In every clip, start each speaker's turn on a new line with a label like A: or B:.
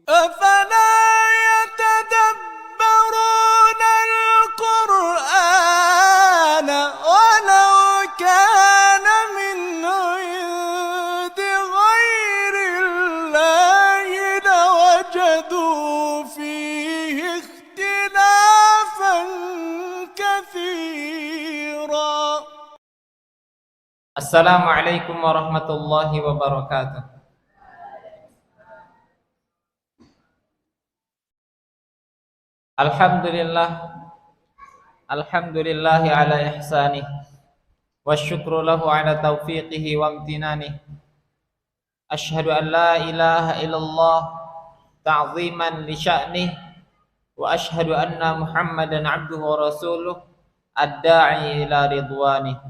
A: أفلا يتدبرون القرآن ولو كان من عند غير الله لوجدوا فيه اختلافا كثيرا.
B: Assalamualaikum warahmatullahi wabarakatuh. Alhamdulillahi ala ihsanih wa syukru lahu ala taufiqihi wa amtinanih. Ashhadu an la ilaha illallah ta'ziman li sya'nih wa ashhadu anna Muhammadan abduhu wa rasuluh ad-da'i ila ridwanih.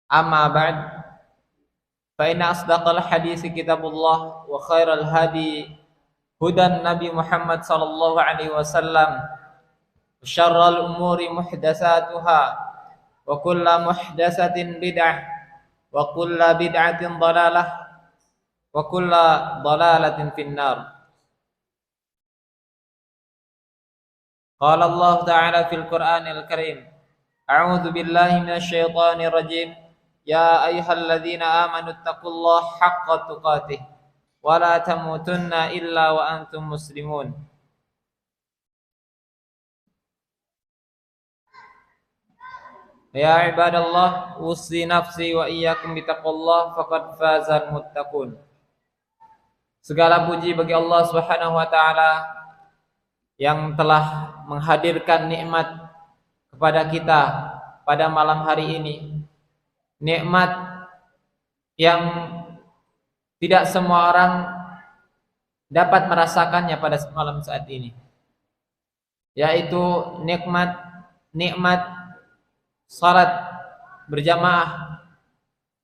B: Amma ba'd, fa inna asdaqal hadisi kitabullah wa khairal hadi hudan Nabi Muhammad sallallahu alaihi wasallam, wa syarral umuri muhdatsatuha wa kullu muhdatsatin bid'ah wa kullu bid'atin dhalalah wa kullu dhalalatin finnar. Qala Allah ta'ala fil Qur'anil Karim, a'udzu billahi minasy syaithanir rajim. Ya ayyuhalladzina amanu taqullaha haqqa tuqatih wa la tamutunna illa wa antum muslimun. Ya ibadallah, usi nafsi wa iyyakum bittaqullah faqad fazal muttaqun. Segala puji bagi Allah Subhanahu wa taala yang telah menghadirkan nikmat kepada kita pada malam hari ini. Nikmat yang tidak semua orang dapat merasakannya pada malam saat ini, yaitu nikmat salat berjamaah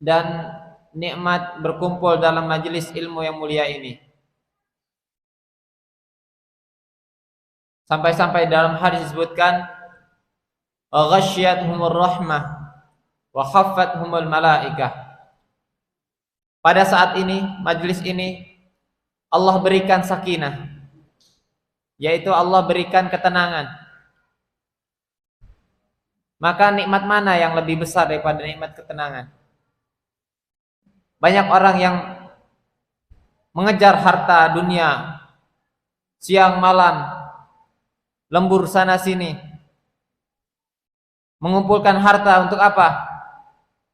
B: dan nikmat berkumpul dalam majelis ilmu yang mulia ini. Sampai-sampai dalam hadis disebutkan, ghasyiyatuhumur rahmah wa khaffathumul malaikah. Pada saat ini, majelis ini, Allah berikan sakinah, yaitu Allah berikan ketenangan. Maka nikmat mana yang lebih besar daripada nikmat ketenangan? Banyak orang yang mengejar harta dunia siang malam, lembur sana sini, mengumpulkan harta untuk apa?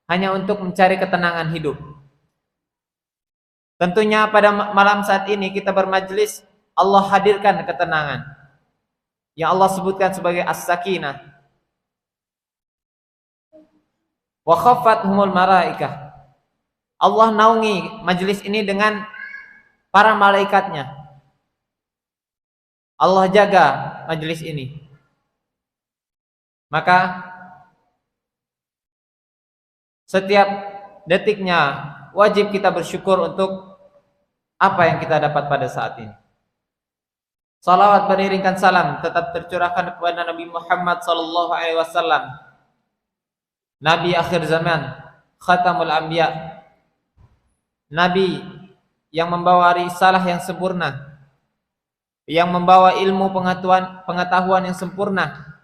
B: Hanya untuk mencari ketenangan hidup. Tentunya pada malam saat ini kita bermajelis, Allah hadirkan ketenangan yang Allah sebutkan sebagai as-sakinah. Wa khaffathumul malaikah. Allah naungi majelis ini dengan para malaikatnya. Allah jaga majelis ini. Maka setiap detiknya wajib kita bersyukur untuk apa yang kita dapat pada saat ini. Salawat beriringkan salam tetap tercurahkan kepada Nabi Muhammad sallallahu alaihi wasallam, Nabi akhir zaman, khatamul anbiya, Nabi yang membawa risalah yang sempurna, yang membawa ilmu pengetahuan yang sempurna,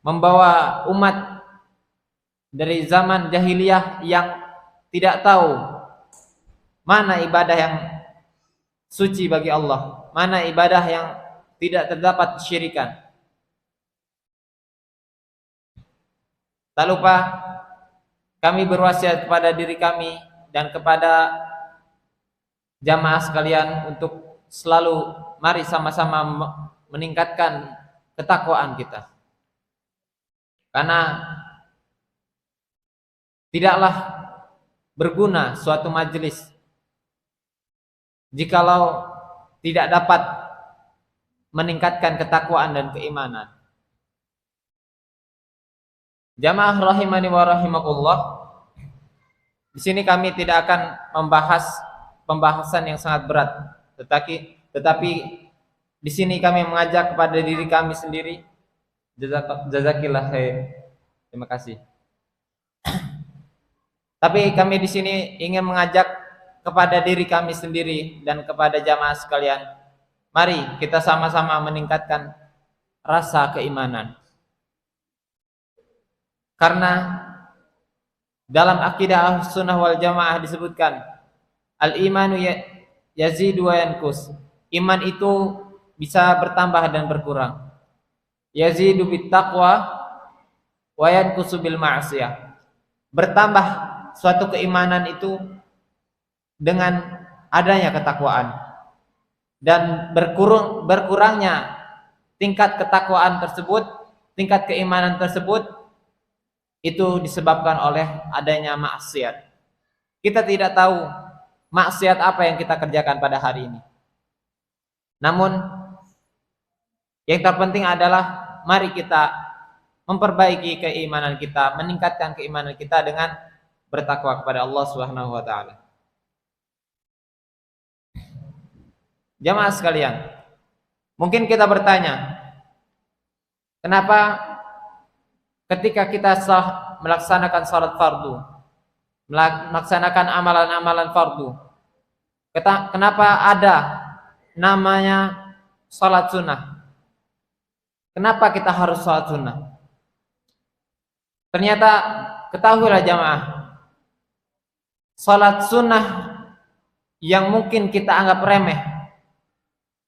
B: membawa umat dari zaman jahiliyah yang tidak tahu mana ibadah yang suci bagi Allah, mana ibadah yang tidak terdapat kesyirikan. Tak lupa kami berwasiat kepada diri kami dan kepada jamaah sekalian untuk selalu mari sama-sama meningkatkan ketakwaan kita. Karena tidaklah berguna suatu majelis jikalau tidak dapat meningkatkan ketakwaan dan keimanan. Jamaah rahimani wa rahimakumullah. Di sini kami tidak akan membahas pembahasan yang sangat berat, tetapi di sini kami mengajak kepada diri kami sendiri. Jazakillah khair. Terima kasih. Tapi kami di sini ingin mengajak kepada diri kami sendiri dan kepada jamaah sekalian, mari kita sama-sama meningkatkan rasa keimanan. Karena dalam akidah Ahlussunnah wal Jamaah disebutkan al-imanu yazidu wa yanqus. Iman itu bisa bertambah dan berkurang. Yazidu bit taqwa wa yanqusu bil ma'siyah. Bertambah suatu keimanan itu dengan adanya ketakwaan, dan berkurangnya tingkat ketakwaan tersebut, tingkat keimanan tersebut itu disebabkan oleh adanya maksiat. Kita tidak tahu maksiat apa yang kita kerjakan pada hari ini. Namun yang terpenting adalah mari kita memperbaiki keimanan kita, meningkatkan keimanan kita dengan bertakwa kepada Allah Subhanahu wa taala. Jamaah sekalian, mungkin kita bertanya, kenapa ketika kita melaksanakan salat fardu, melaksanakan amalan-amalan fardu, kenapa ada namanya salat sunnah? Kenapa kita harus salat sunnah? Ternyata ketahuilah jamaah, salat sunnah yang mungkin kita anggap remeh,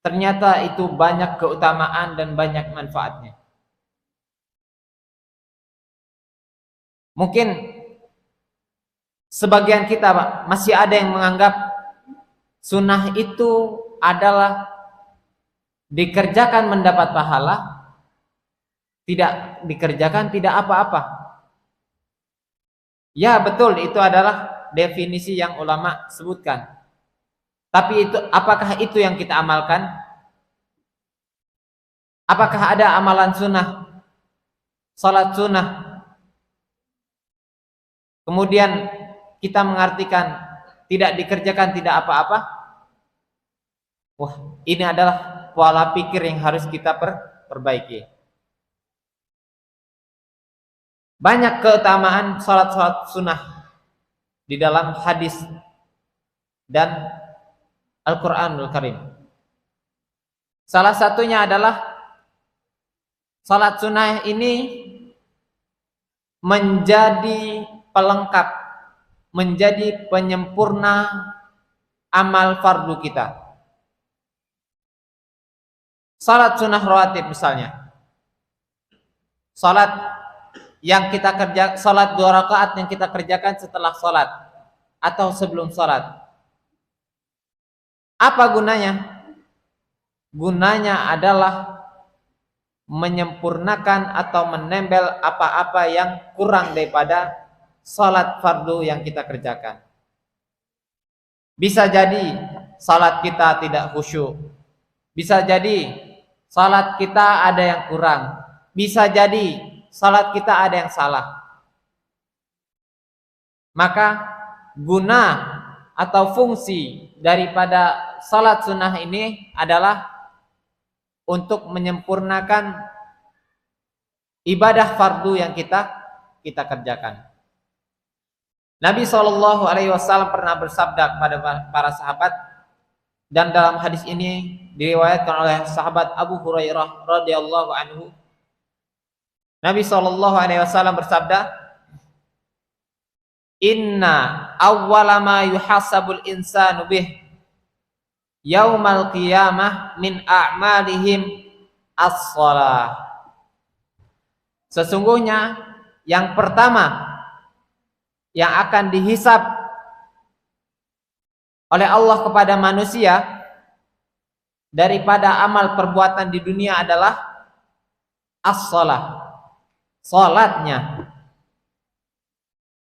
B: ternyata itu banyak keutamaan dan banyak manfaatnya. Mungkin sebagian kita masih ada yang menganggap sunnah itu adalah dikerjakan mendapat pahala, tidak dikerjakan tidak apa-apa. Ya betul, itu adalah definisi yang ulama sebutkan. Tapi itu, apakah itu yang kita amalkan? Apakah ada amalan sunnah, salat sunnah, kemudian kita mengartikan tidak dikerjakan tidak apa-apa? Wah, ini adalah pola pikir yang harus kita perbaiki. Banyak keutamaan salat-salat sunnah di dalam hadis dan Al-Quranul Karim. Salah satunya adalah salat sunnah ini menjadi pelengkap, menjadi penyempurna amal fardu kita. Salat sunnah rawatib misalnya, salat yang kita salat 2 rakaat yang kita kerjakan setelah salat atau sebelum salat. Apa gunanya? Gunanya adalah menyempurnakan atau menempel apa-apa yang kurang daripada salat fardu yang kita kerjakan. Bisa jadi salat kita tidak khusyuk. Bisa jadi salat kita ada yang kurang. Bisa jadi salat kita ada yang salah. Maka guna atau fungsi daripada salat sunnah ini adalah untuk menyempurnakan ibadah fardu yang kita kerjakan. Nabi SAW pernah bersabda kepada para sahabat, dan dalam hadis ini diriwayatkan oleh sahabat Abu Hurairah radhiyallahu anhu. Nabi SAW bersabda, "Inna awwala ma yuhasabul insanu bih yaumal qiyamah min a'malihim as-shalah." Sesungguhnya yang pertama yang akan dihisab oleh Allah kepada manusia daripada amal perbuatan di dunia adalah as-shalah, salatnya.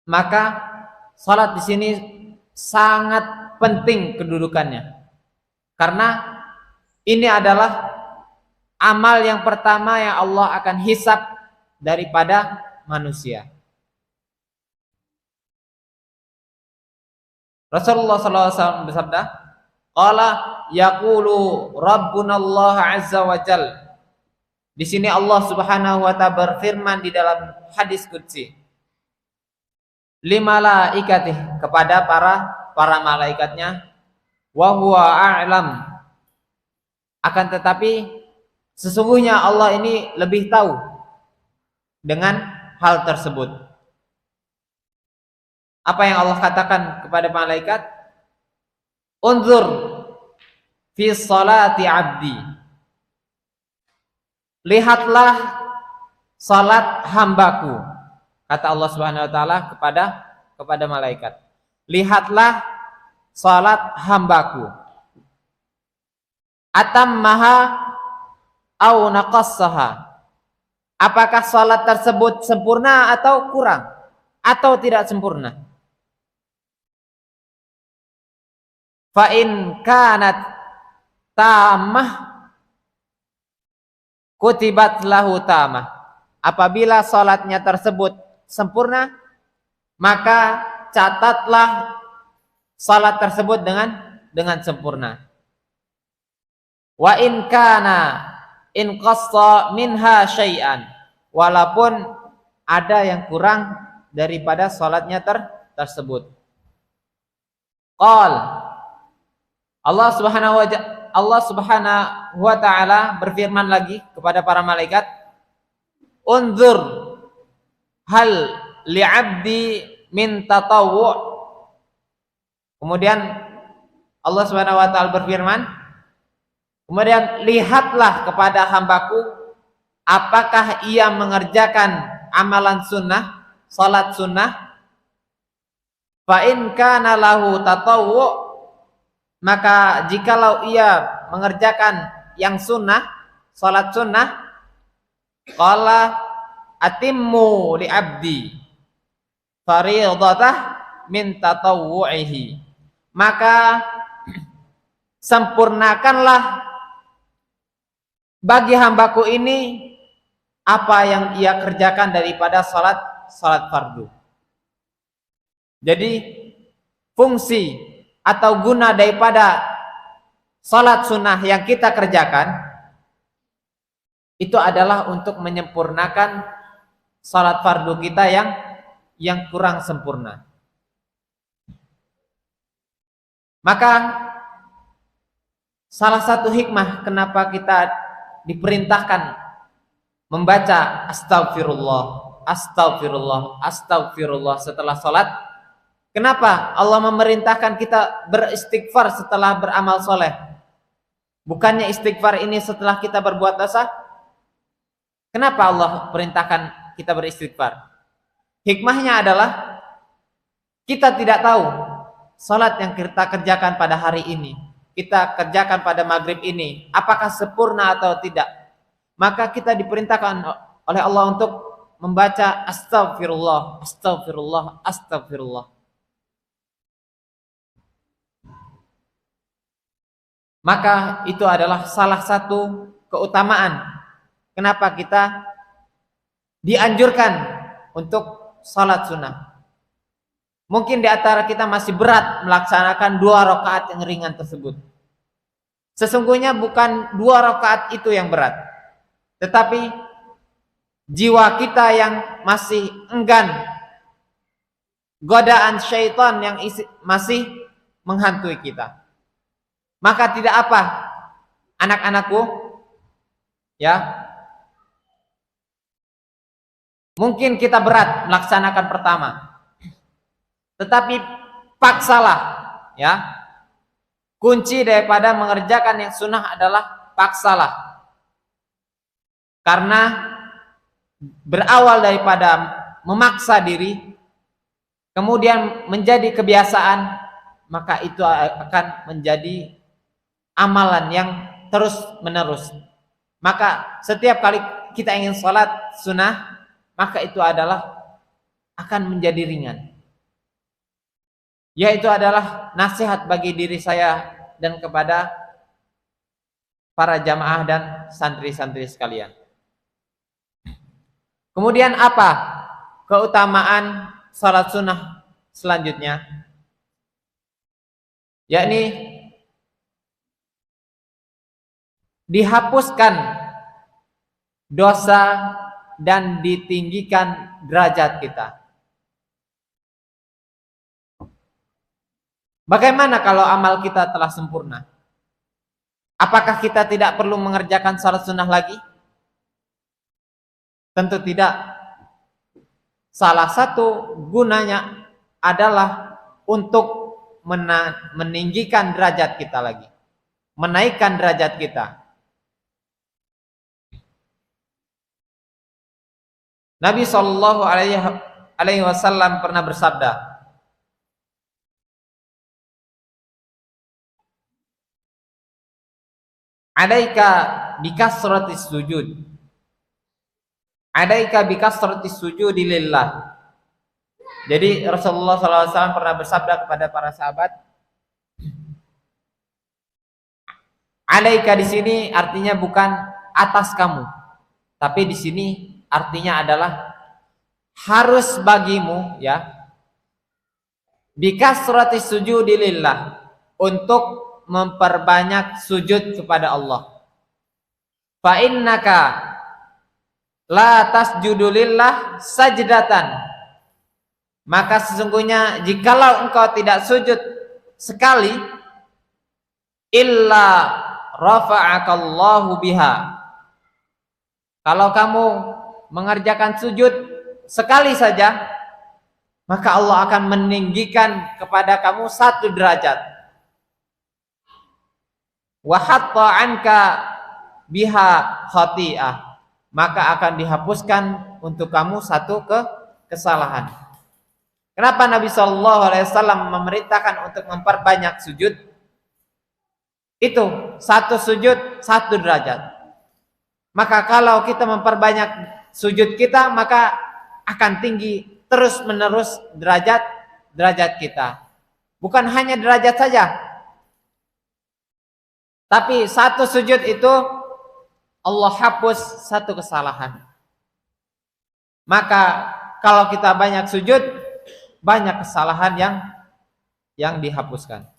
B: Maka salat di sini sangat penting kedudukannya, karena ini adalah amal yang pertama yang Allah akan hisab daripada manusia. Rasulullah SAW bersabda, qala yaqulu rabbuna Allah azza wa jal. Di sini Allah Subhanahu wa ta'ala berfirman di dalam hadis qudsi, li malaikatih, kepada para para malaikatnya, wa huwa a'lam. Akan tetapi sesungguhnya Allah ini lebih tahu dengan hal tersebut. Apa yang Allah katakan kepada malaikat? Unzur fi salati abdi. Lihatlah salat hambaku. Kata Allah Subhanahu wa taala kepada malaikat. Lihatlah salat hambaku. Atammaha au naqassaha. Apakah salat tersebut sempurna atau kurang atau tidak sempurna? Fa in kanat tamah kutibat lahu tamah. Apabila salatnya tersebut sempurna, maka catatlah salat tersebut dengan sempurna. Wa in kana in qassa minha syai'an, walaupun ada yang kurang daripada salatnya tersebut. Qal Allah Subhanahu wa taala berfirman lagi kepada para malaikat, unzur hal li'abdi min tatawwu'. Kemudian Allah Subhanahu wa taala berfirman, kemudian lihatlah kepada hambaku apakah ia mengerjakan amalan sunnah, salat sunnah. Fa in kana lahu tatawwu', maka jikalau ia mengerjakan yang sunnah, salat sunnah, qala atimmu li abdi fariidatah min tatawwu'ihi, maka sempurnakanlah bagi hambaku ini apa yang ia kerjakan daripada salat fardu. Jadi fungsi atau guna daripada salat sunnah yang kita kerjakan itu adalah untuk menyempurnakan salat fardu kita yang kurang sempurna. Maka salah satu hikmah kenapa kita diperintahkan membaca astagfirullah, astagfirullah, astagfirullah setelah salat. Kenapa Allah memerintahkan kita beristighfar setelah beramal soleh? Bukannya istighfar ini setelah kita berbuat dosa? Kenapa Allah perintahkan kita beristighfar? Hikmahnya adalah kita tidak tahu salat yang kita kerjakan pada hari ini, kita kerjakan pada maghrib ini, apakah sempurna atau tidak. Maka kita diperintahkan oleh Allah untuk membaca astagfirullah, astagfirullah, astagfirullah. Maka itu adalah salah satu keutamaan kenapa kita dianjurkan untuk salat sunnah. Mungkin di antara kita masih berat melaksanakan 2 rakaat yang ringan tersebut. Sesungguhnya bukan 2 rakaat itu yang berat, tetapi jiwa kita yang masih enggan, godaan syaitan yang masih menghantui kita. Maka tidak apa, anak-anakku, ya, mungkin kita berat melaksanakan pertama, tetapi paksalah, ya. Kunci daripada mengerjakan yang sunnah adalah paksalah. Karena berawal daripada memaksa diri, kemudian menjadi kebiasaan, maka itu akan menjadi amalan yang terus menerus. Maka setiap kali kita ingin sholat sunnah, maka itu adalah akan menjadi ringan. Yaitu adalah nasihat bagi diri saya dan kepada para jamaah dan santri-santri sekalian. Kemudian apa keutamaan salat sunnah selanjutnya? Yakni dihapuskan dosa dan ditinggikan derajat kita. Bagaimana kalau amal kita telah sempurna? Apakah kita tidak perlu mengerjakan salat sunnah lagi? Tentu tidak. Salah satu gunanya adalah untuk meninggikan derajat kita lagi, menaikkan derajat kita. Nabi Shallallahu Alaihi Wasallam pernah bersabda, "Alaika bikasratis sujud, alaika bikasratis sujudi lillah." Jadi Rasulullah SAW pernah bersabda kepada para sahabat, alaika di sini artinya bukan atas kamu, tapi di sini artinya adalah harus bagimu, ya, bikasratis sujudi lillah, untuk memperbanyak sujud kepada Allah. Fa innaka la tasjudu lillah sajdatan, maka sesungguhnya jikalau engkau tidak sujud sekali, illa rafa'akallahu biha, kalau kamu mengerjakan sujud sekali saja, maka Allah akan meninggikan kepada kamu 1 derajat. Wa hatta anka biha khati'ah, maka akan dihapuskan untuk kamu 1 kesalahan. Kenapa Nabi Shallallahu Alaihi Wasallam memerintahkan untuk memperbanyak sujud? Itu 1 sujud 1 derajat. Maka kalau kita memperbanyak sujud kita, maka akan tinggi terus menerus derajat kita. Bukan hanya derajat saja, tapi 1 sujud itu Allah hapus 1 kesalahan. Maka kalau kita banyak sujud, banyak kesalahan yang dihapuskan.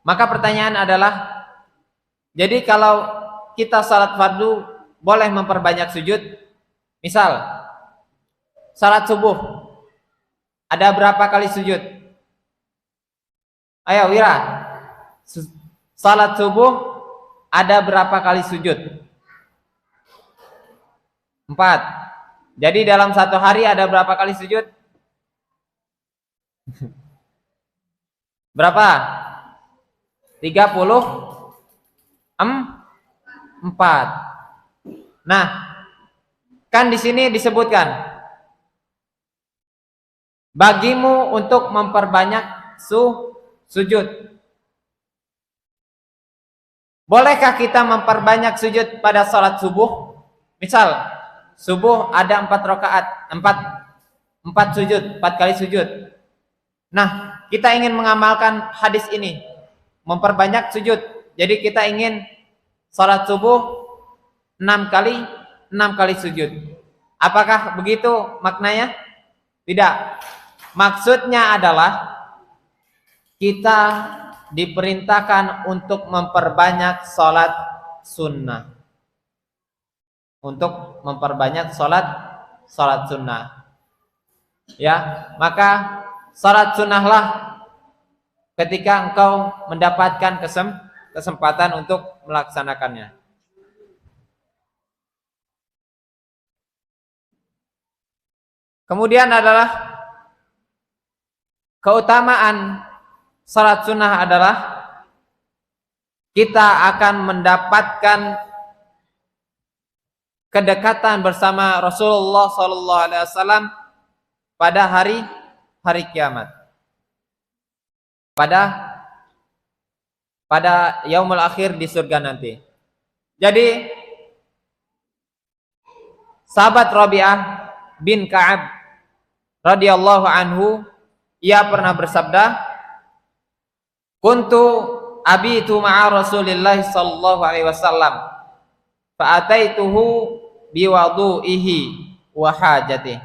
B: Maka pertanyaan adalah, jadi kalau kita salat fardu boleh memperbanyak sujud? Misal salat subuh, ada berapa kali sujud? Ayo Wira, salat subuh ada berapa kali sujud? 4. Jadi dalam 1 hari ada berapa kali sujud? Berapa? 34. Nah, kan di sini disebutkan bagimu untuk memperbanyak sujud. Bolehkah kita memperbanyak sujud pada salat subuh? Misal subuh ada 4 rakaat, 4 sujud, 4 kali sujud. Nah, kita ingin mengamalkan hadis ini, memperbanyak sujud. Jadi kita ingin salat subuh 6 kali sujud. Apakah begitu maknanya? Tidak. Maksudnya adalah kita diperintahkan untuk memperbanyak salat sunnah. Untuk memperbanyak salat sunnah. Ya, maka salat sunnahlah ketika engkau mendapatkan kesempatan untuk melaksanakannya. Kemudian adalah keutamaan salat sunnah adalah kita akan mendapatkan kedekatan bersama Rasulullah SAW pada hari kiamat. Pada yaumul akhir di surga nanti. Jadi sahabat Rabi'ah bin Ka'ab radhiyallahu anhu, ia pernah bersabda, "Kuntu abitu ma'a Rasulillah sallallahu alaihi wasallam fa ataituhu biwudu'ihi wa hajatihi."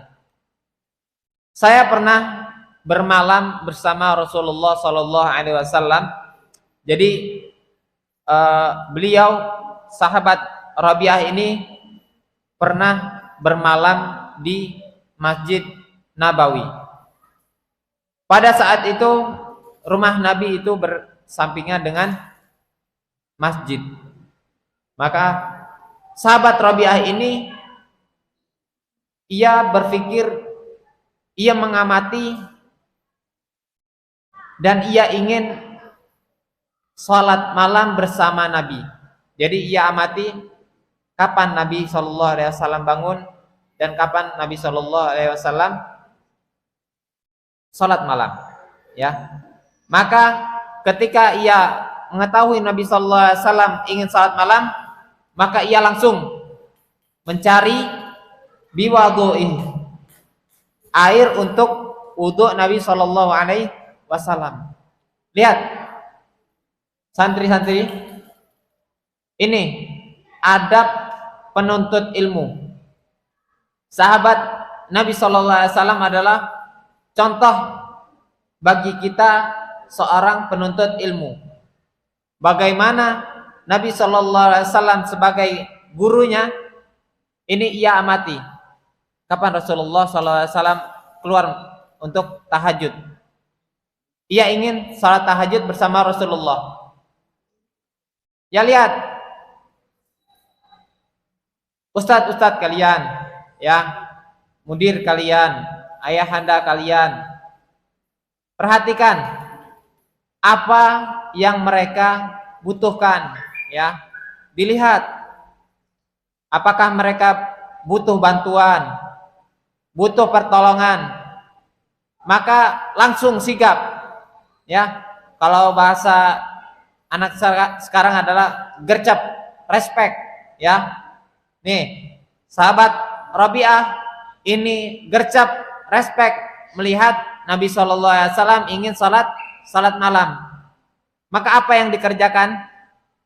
B: Saya pernah bermalam bersama Rasulullah sallallahu alaihi wasallam. Jadi beliau sahabat Rabi'ah ini pernah bermalam di Masjid Nabawi. Pada saat itu rumah Nabi itu bersampingan dengan masjid. Maka sahabat Rabi'ah ini ia berpikir, ia mengamati dan ia ingin sholat malam bersama Nabi. Jadi ia amati kapan Nabi SAW bangun dan kapan Nabi SAW sholat malam. Ya, maka ketika ia mengetahui Nabi SAW ingin sholat malam, maka ia langsung mencari biwadu'i, air untuk wudhu Nabi SAW. Lihat santri-santri, ini adab penuntut ilmu. Sahabat Nabi SAW adalah contoh bagi kita seorang penuntut ilmu. Bagaimana Nabi SAW sebagai gurunya, ini ia amati kapan Rasulullah SAW keluar untuk tahajud. Ia ingin salat tahajud bersama Rasulullah. Ya lihat, ustadz-ustadz kalian, ya, mudir kalian, ayahanda kalian, perhatikan apa yang mereka butuhkan, ya. Dilihat apakah mereka butuh bantuan, butuh pertolongan, maka langsung sigap, ya. Kalau bahasa anak sekarang adalah gercep, respect, ya. Nih, sahabat Rabi'ah ini gercep, respect melihat Nabi SAW ingin salat malam. Maka apa yang dikerjakan?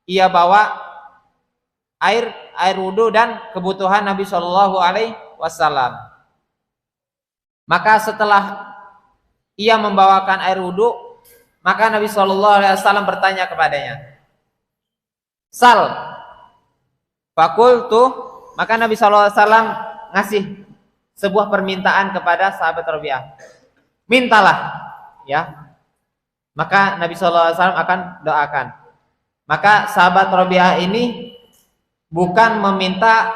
B: Ia bawa air wudhu dan kebutuhan Nabi SAW. Maka setelah ia membawakan air wudhu, maka Nabi SAW bertanya kepadanya, "Sal." Fakultu, maka Nabi SAW ngasih sebuah permintaan kepada sahabat Rabi'ah. Mintalah, ya. Maka Nabi SAW akan doakan. Maka sahabat Rabi'ah ini bukan meminta,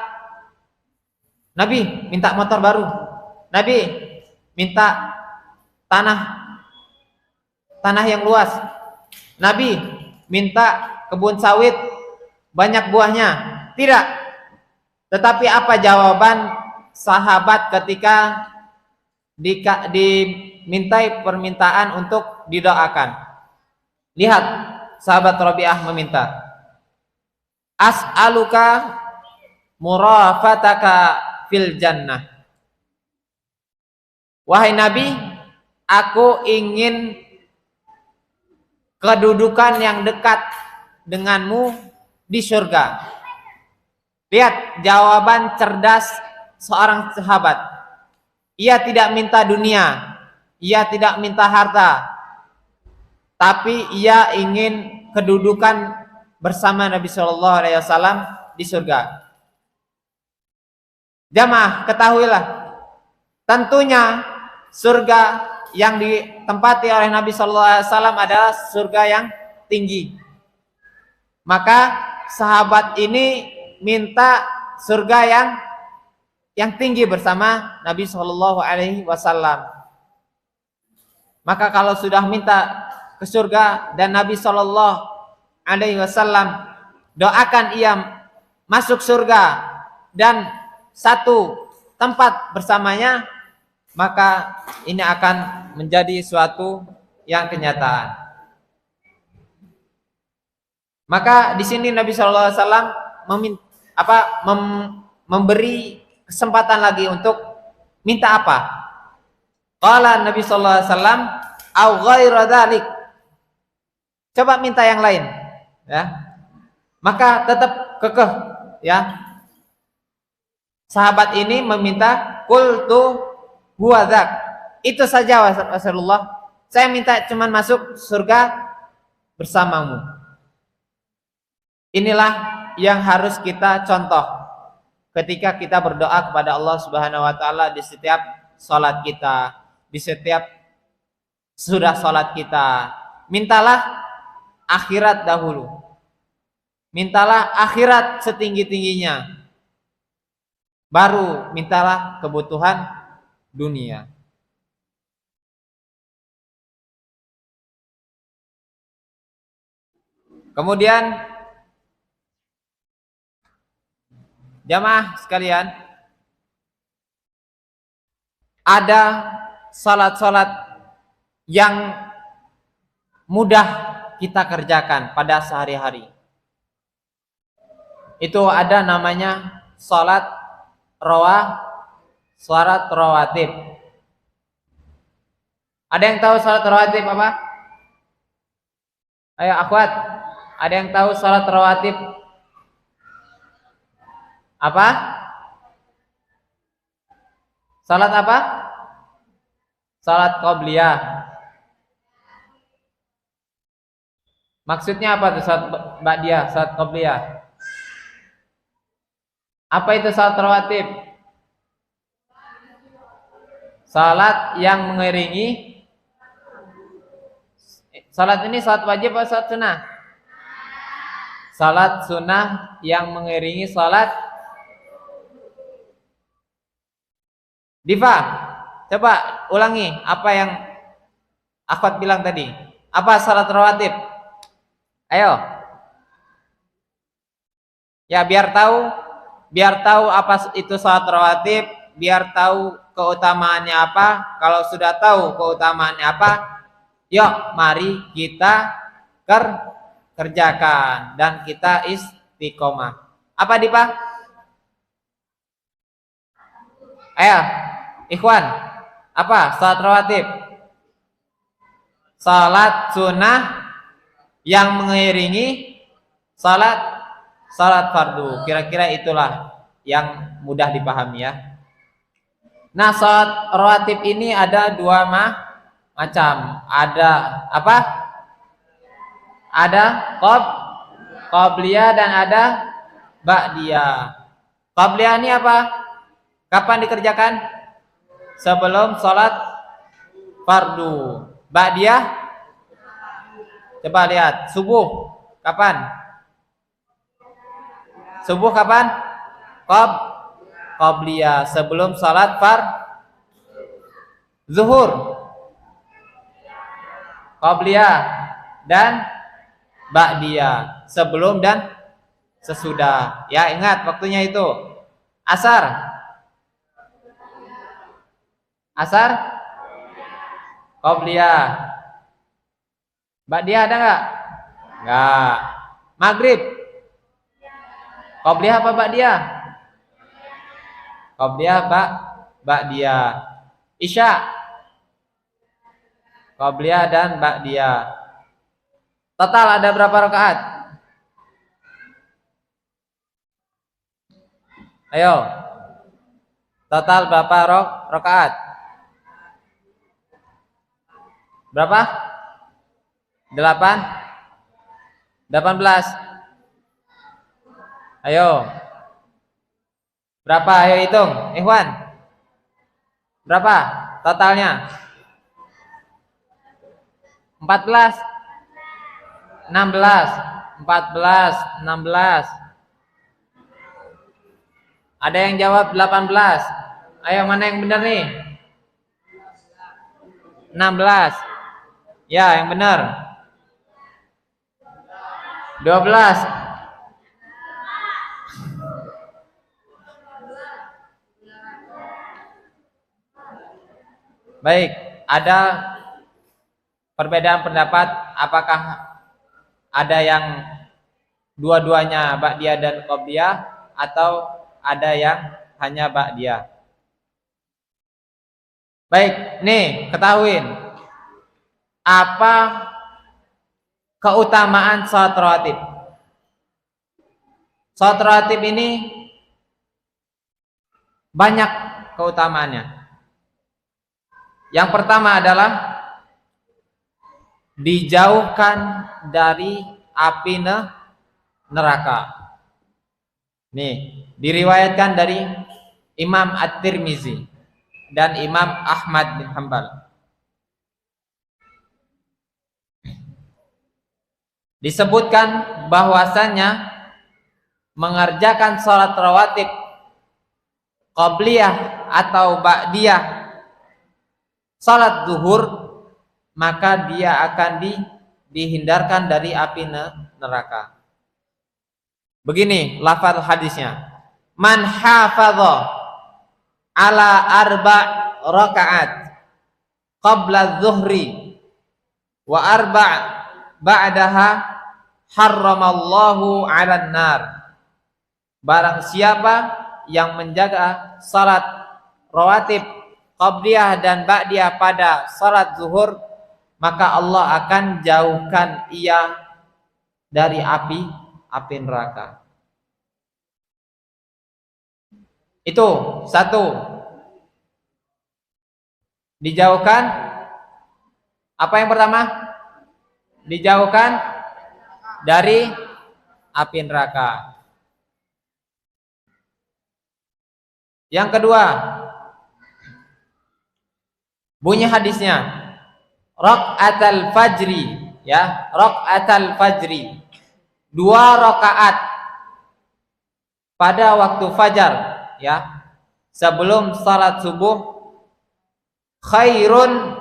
B: Nabi minta motor baru, Nabi minta tanah yang luas, Nabi minta kebun sawit banyak buahnya. Tidak. Tetapi apa jawaban sahabat ketika dimintai permintaan untuk didoakan? Lihat, sahabat Rabi'ah meminta, "As'aluka murafataka fil jannah." Wahai Nabi, aku ingin kedudukan yang dekat denganmu di surga. Lihat jawaban cerdas seorang sahabat. Ia tidak minta dunia, ia tidak minta harta, tapi ia ingin kedudukan bersama Nabi SAW di surga. Jamaah, ketahuilah, tentunya surga yang ditempati oleh Nabi SAW adalah surga yang tinggi. Maka sahabat ini minta surga yang tinggi bersama Nabi SAW. Maka kalau sudah minta ke surga dan Nabi SAW doakan ia masuk surga dan satu tempat bersamanya, maka ini akan menjadi suatu yang kenyataan. Maka di sini Nabi SAW memberi kesempatan lagi untuk minta apa? Qala Nabi SAW, "Au ghaira dzalik." Coba minta yang lain, ya. Maka tetap kekeh, ya. Sahabat ini meminta, "Qultu huwa dzak." Itu saja Rasulullah. Saya minta cuman masuk surga bersamamu. Inilah yang harus kita contoh ketika kita berdoa kepada Allah Subhanahu wa taala di setiap salat kita, di setiap sudah salat kita, mintalah akhirat dahulu. Mintalah akhirat setinggi-tingginya. Baru mintalah kebutuhan dunia. Kemudian jamaah sekalian, ada salat-salat yang mudah kita kerjakan pada sehari-hari. Itu ada namanya salat rawatib. Ada yang tahu salat rawatib apa? Ayo akhwat, ada yang tahu salat rawatib apa? Salat apa? Salat qobliyah. Maksudnya apa tuh salat ba'diyah, salat qobliyah? Apa itu salat rawatib? Salat yang mengiringi. Salat ini salat wajib atau salat sunnah? Salat sunnah yang mengiringi salat. Diva, coba ulangi apa yang akhwat bilang tadi. Apa salat rawatib? Ayo. Ya, biar tahu apa itu salat rawatib, biar tahu keutamaannya apa. Kalau sudah tahu keutamaannya apa, yuk mari kita kerjakan dan kita istiqomah. Apa Dipa? Ayo, ikhwan, apa salat rawatib? Salat sunnah yang mengiringi salat fardu. Kira-kira itulah yang mudah dipahami ya. Nah, salat rawatib ini ada dua macam. Ada apa? Ada qobliyah dan ada ba'diyah. Qobliyah ini apa? Kapan dikerjakan? Sebelum salat fardu. Ba'diyah? Coba lihat, subuh kapan? Subuh kapan? Qobliyah, sebelum salat zuhur. Qobliyah dan ba'diyah, sebelum dan sesudah. Ya, ingat waktunya itu. Asar qobliyah. Ba'diyah ada enggak? Enggak. Maghrib qobliyah apa ba'diyah? Qobliyah ba'diyah. Isya qobliyah dan ba'diyah. Total ada berapa rakaat? Ayo. Total berapa rakaat? Berapa? 18. Ayo. Berapa? Ayo hitung. Ikhwan. Berapa totalnya? 14. 16. Ada yang jawab 18. Ayo, mana yang benar nih? 16. Ya, yang benar. 12. Baik, ada perbedaan pendapat apakah ada yang dua-duanya ba'diyah dan qobliyah atau ada yang hanya ba'diyah. Baik, nih ketahuin apa keutamaan salat rawatib. Salat rawatib ini banyak keutamaannya. Yang pertama adalah dijauhkan dari api neraka. Nih, diriwayatkan dari Imam At-Tirmizi dan Imam Ahmad bin Hanbal. disebutkan bahwasannya mengerjakan salat rawatib qabliyah atau ba'diyah salat zuhur, maka dia akan dihindarkan dari api neraka. Begini lafaz hadisnya, man hafadha ala arba' rakaat qabla zuhri wa arba' ba'daha harramallahu 'alan nar. Barang siapa yang menjaga salat rawatib qabliyah dan ba'diyah pada salat zuhur, maka Allah akan jauhkan ia dari api neraka. Itu satu, dijauhkan apa yang pertama? Dijauhkan dari api neraka. Yang kedua, bunyi hadisnya raq'atal fajri, ya, raq'atal fajri, 2 rakaat pada waktu fajar, ya, sebelum salat subuh, khairun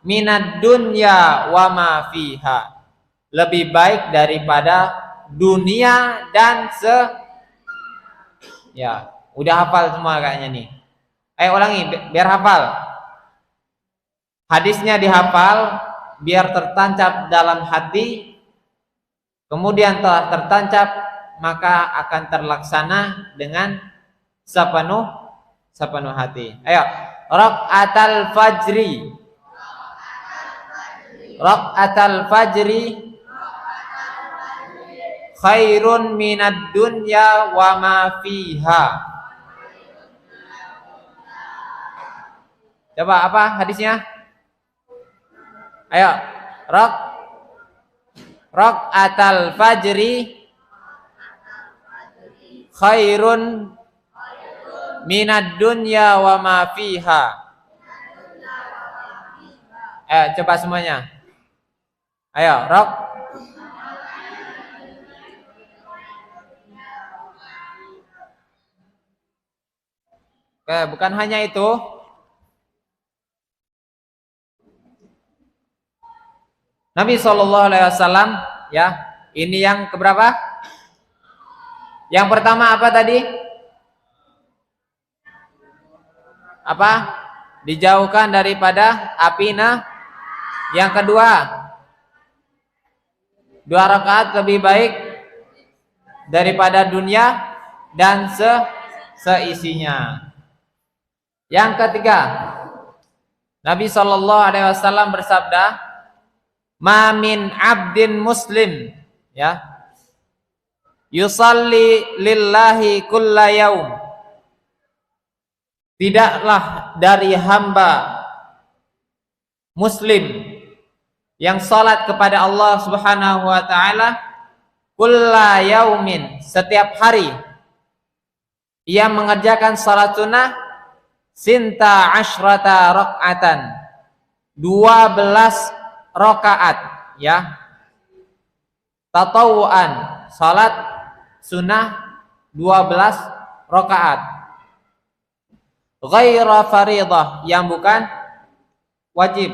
B: minad dunya wa ma fiha, lebih baik daripada dunia dan ya, udah hafal semua kayaknya nih. Ayo ulangi biar hafal. Hadisnya dihafal biar tertancap dalam hati. Kemudian telah tertancap, maka akan terlaksana dengan sepenuh hati. Ayo, raq'atal fajri. Raq'atal fajri khairun minad dunya wa ma fiha. Coba apa hadisnya? Ayo, raq'atal fajri khairun minad dunya wa ma fiha. Coba semuanya. Ayo, Oke, bukan hanya itu. Nabi SAW, ya, ini yang keberapa? Yang pertama apa tadi? Apa? Dijauhkan daripada api Yang kedua, 2 rakaat lebih baik daripada dunia dan seisinya. Yang ketiga, Nabi SAW bersabda, ma min abdin muslim, ya, yusalli lillahi kulla yaum, tidaklah dari hamba muslim yang salat kepada Allah Subhanahu wa taala kulla yaumin, setiap hari ia mengerjakan salat sunnah sinta asyrata rakaatan, 12 rakaat, ya, tatawuan, salat sunnah 12 rakaat, ghaira faridah, yang bukan wajib,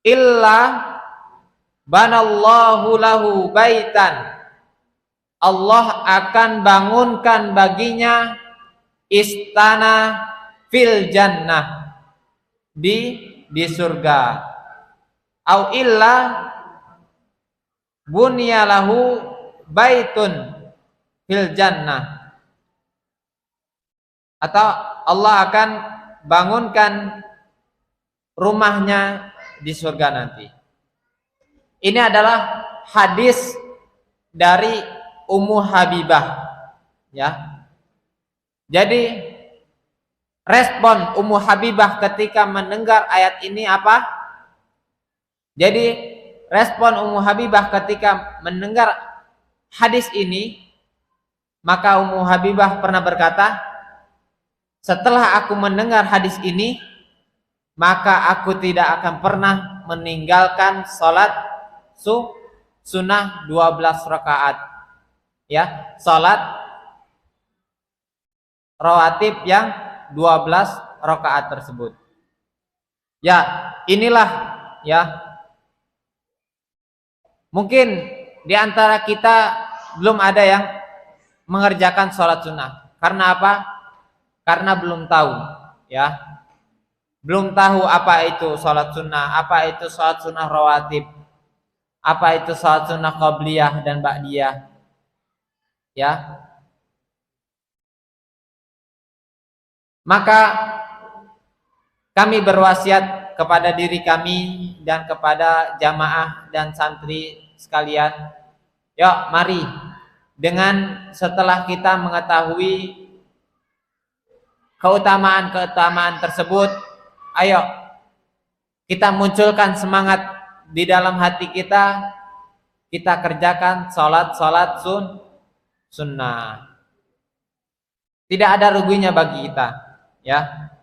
B: illa banallahu lahu baitan, Allah akan bangunkan baginya istana fil jannah, di surga. Au illa bunyalahu baitun fil jannah, atau Allah akan bangunkan rumahnya di surga nanti. Ini adalah hadis dari Ummu Habibah, ya. Jadi respon Ummu Habibah ketika mendengar ayat ini apa? Jadi respon Ummu Habibah ketika mendengar hadis ini, maka Ummu Habibah pernah berkata, setelah aku mendengar hadis ini, maka aku tidak akan pernah meninggalkan sholat sunnah 12 rakaat. Ya, salat rawatib yang 12 rakaat tersebut. Ya, inilah ya. Mungkin di antara kita belum ada yang mengerjakan sholat sunnah. Karena apa? Karena belum tahu, ya. Belum tahu apa itu sholat sunnah, apa itu sholat sunnah rawatib, apa itu sholat sunnah qabliyah dan ba'diyah, ya. Maka kami berwasiat kepada diri kami dan kepada jamaah dan santri sekalian, yuk mari dengan setelah kita mengetahui keutamaan-keutamaan tersebut, ayo kita munculkan semangat di dalam hati kita, kita kerjakan sholat sunnah. Tidak ada ruginya bagi kita, ya.